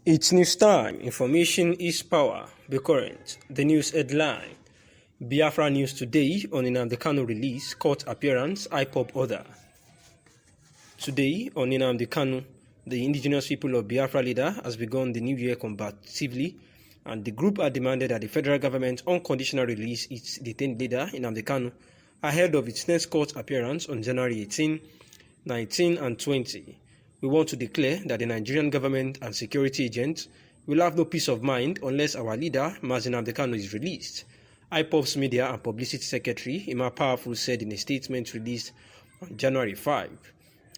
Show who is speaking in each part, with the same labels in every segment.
Speaker 1: It's news time. Information is power. Be current. The news headline. Biafra news today on Nnamdi Kanu release, court appearance, IPOB order. Today on Nnamdi Kanu, the indigenous people of Biafra leader has begun the new year combatively, and the group had demanded that the federal government unconditionally release its detained leader, Nnamdi Kanu, ahead of its next court appearance on January 18, 19, and 20. We want to declare that the Nigerian government and security agents will have no peace of mind unless our leader, Nnamdi Kanu, is released. IPOB's Media and Publicity Secretary, Ima Powerful, said in a statement released on January 5.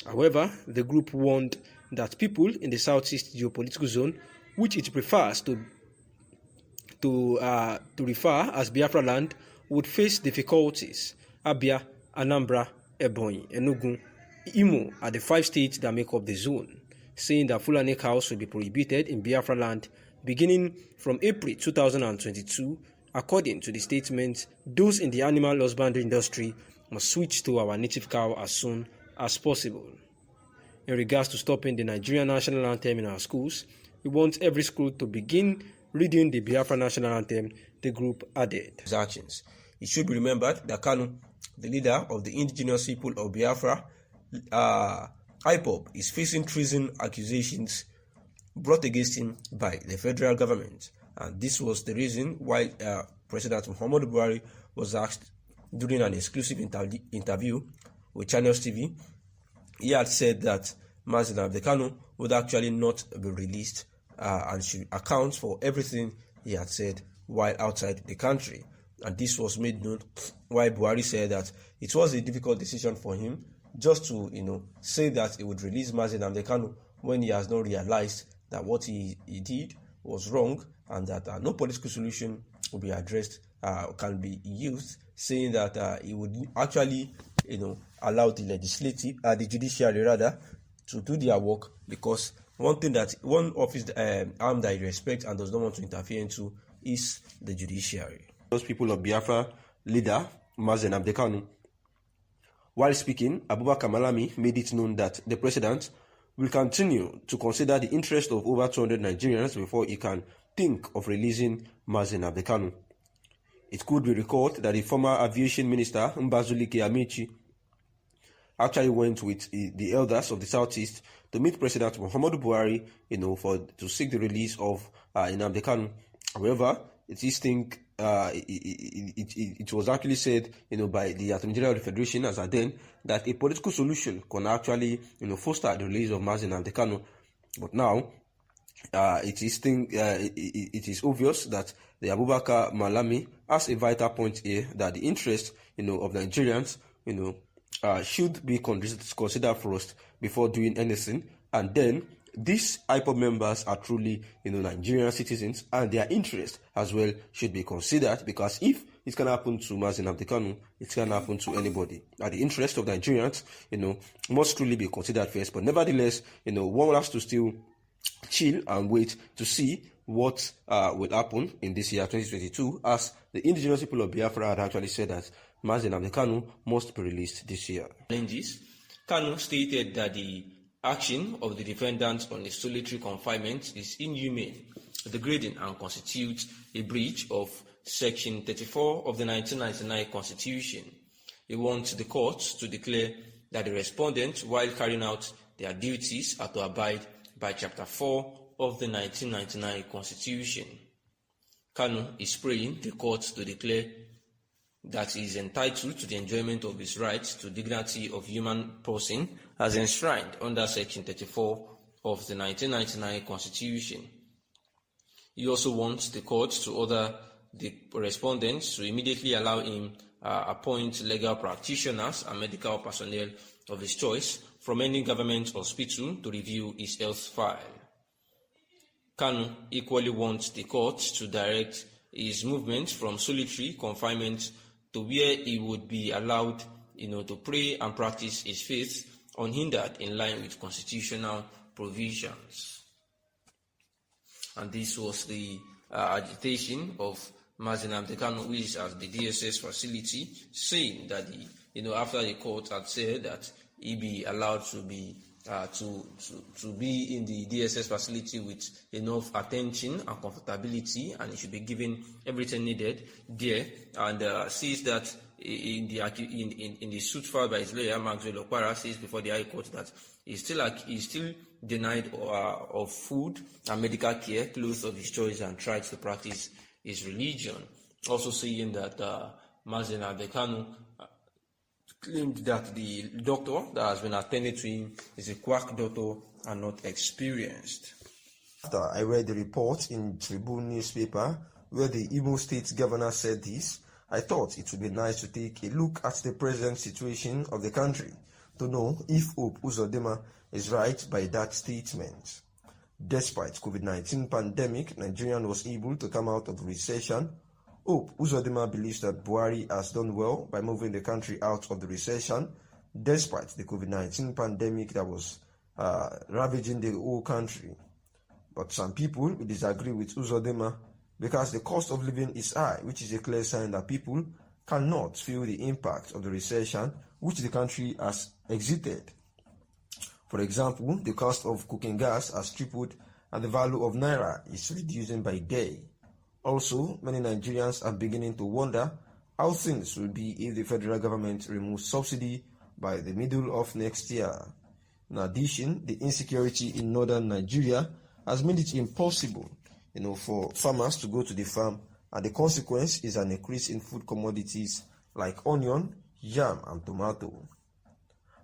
Speaker 1: However, the group warned that people in the southeast geopolitical zone, which it prefers to refer as Biafra land, would face difficulties. Abia, Anambra, Ebonyi, Enugu, Imo are the 5 states that make up the zone, saying that Fulani cows will be prohibited in Biafra land beginning from April 2022. According to the statement, those in the animal husbandry industry must switch to our native cow as soon as possible. In regards to stopping the Nigerian national anthem in our schools, we want every school to begin reading the Biafra national anthem, the group added.
Speaker 2: His actions. It should be remembered that Kanu, the leader of the indigenous people of Biafra, IPOB, is facing treason accusations brought against him by the federal government. And this was the reason why President Muhammadu Buhari was asked during an exclusive interview with Channels TV. He had said that Nnamdi Kanu would actually not be released and should account for everything he had said while outside the country. And this was made known why Buhari said that it was a difficult decision for him just to, say that he would release Nnamdi Kanu when he has not realized that what he did was wrong and that no political solution will be addressed, can be used, saying that he would actually, allow the judiciary rather, to do their work, because one office arm that he respects and does not want to interfere into is the judiciary. Those people of Biafra leader, Nnamdi Kanu. While speaking, Abubakar Malami made it known that the president will continue to consider the interest of over 200 Nigerians before he can think of releasing Nnamdi Kanu. It could be recalled that the former aviation minister, Mbazulike Amici, actually went with the elders of the southeast to meet President Muhammadu Buhari, to seek the release of Nnamdi Kanu. However, it was actually said, by the Attorney General of the Federation as then, that a political solution can actually, foster the release of Nnamdi Kanu. But now, it is obvious that the Abubakar Malami has a vital point here, that the interest, of Nigerians, should be considered first before doing anything, and then these IPOB members are truly, Nigerian citizens, and their interest as well should be considered, because if it can happen to Nnamdi Kanu, it can happen to anybody. And the interest of Nigerians, must truly be considered first. But nevertheless, one has to still chill and wait to see what will happen in this year 2022, as the indigenous people of Biafra had actually said that Nnamdi Kanu must be released this year.
Speaker 1: Kanu stated that the action of the defendants on a solitary confinement is inhumane, degrading, and constitutes a breach of Section 34 of the 1999 Constitution. He wants the courts to declare that the respondents, while carrying out their duties, are to abide by Chapter 4 of the 1999 Constitution. Kanu is praying the courts to declare that he is entitled to the enjoyment of his rights to dignity of human person as enshrined under Section 34 of the 1999 Constitution. He also wants the courts to order the respondents to immediately allow him appoint legal practitioners and medical personnel of his choice from any government hospital to review his health file. Kanu equally wants the courts to direct his movement from solitary confinement to where he would be allowed, to pray and practice his faith unhindered in line with constitutional provisions. And this was the agitation of Nnamdi Kanu, who is at the DSS facility, saying that after the court had said that he be allowed to be to be in the DSS facility with enough attention and comfortability, and he should be given everything needed there. And says that in the suit filed by his lawyer, Maxwell Okpara, says before the High Court that he's still denied of food and medical care, clothes of his choice, and tried to practice his religion. Also saying that Nnamdi Kanu claimed that the doctor that has been attending to him is a quack doctor and not experienced.
Speaker 2: After I read the report in Tribune newspaper where the Imo State governor said this, I thought it would be nice to take a look at the present situation of the country to know if Hope Uzodinma is right by that statement. Despite COVID-19 pandemic, Nigeria was able to come out of the recession. Hope Uzodinma believes that Buhari has done well by moving the country out of the recession, despite the COVID-19 pandemic that was ravaging the whole country. But some people will disagree with Uzodinma because the cost of living is high, which is a clear sign that people cannot feel the impact of the recession which the country has exited. For example, the cost of cooking gas has tripled and the value of Naira is reducing by day. Also, many Nigerians are beginning to wonder how things will be if the federal government removes subsidy by the middle of next year. In addition, the insecurity in northern Nigeria has made it impossible, for farmers to go to the farm, and the consequence is an increase in food commodities like onion, yam, and tomato.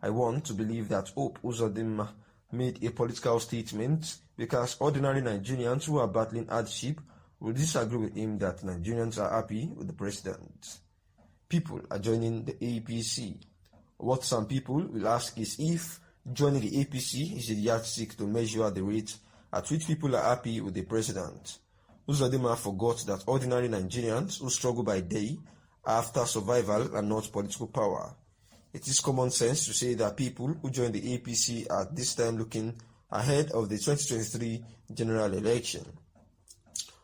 Speaker 2: I want to believe that Hope Uzodinma made a political statement because ordinary Nigerians who are battling hardship will disagree with him that Nigerians are happy with the president. People are joining the APC. What some people will ask is if joining the APC is a yardstick to measure the rate at which people are happy with the president. Uzodinma forgot that ordinary Nigerians who struggle by day are after survival and not political power. It is common sense to say that people who join the APC are this time looking ahead of the 2023 general election.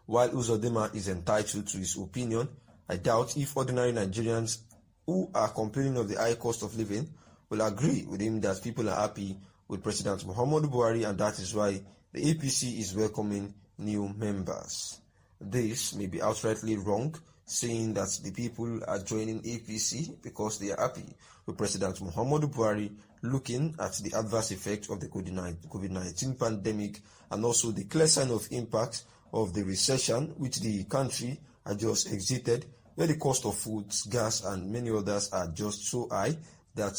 Speaker 2: While Uzodinma is entitled to his opinion, I doubt if ordinary Nigerians who are complaining of the high cost of living will agree with him that people are happy with President Muhammadu Buhari, and that is why the APC is welcoming new members. This may be outrightly wrong, saying that the people are joining APC because they are happy with President Muhammadu Buhari, looking at the adverse effect of the COVID-19 pandemic and also the clear sign of impact of the recession which the country had just exited, where the cost of foods, gas, and many others are just so high that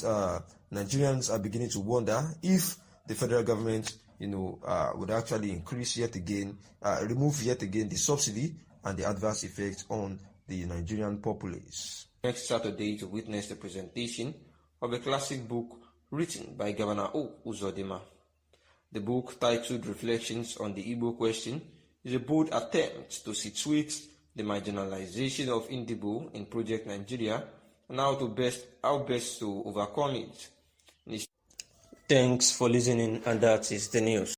Speaker 2: Nigerians are beginning to wonder if the federal government, would actually increase yet again, remove yet again the subsidy and the adverse effect on the Nigerian populace.
Speaker 1: Next Saturday to witness the presentation of a classic book written by Governor Hope Uzodinma. The book, titled Reflections on the Igbo Question, is a bold attempt to situate the marginalization of Indigo in Project Nigeria and how best to overcome it. Thanks for listening, and that is the news.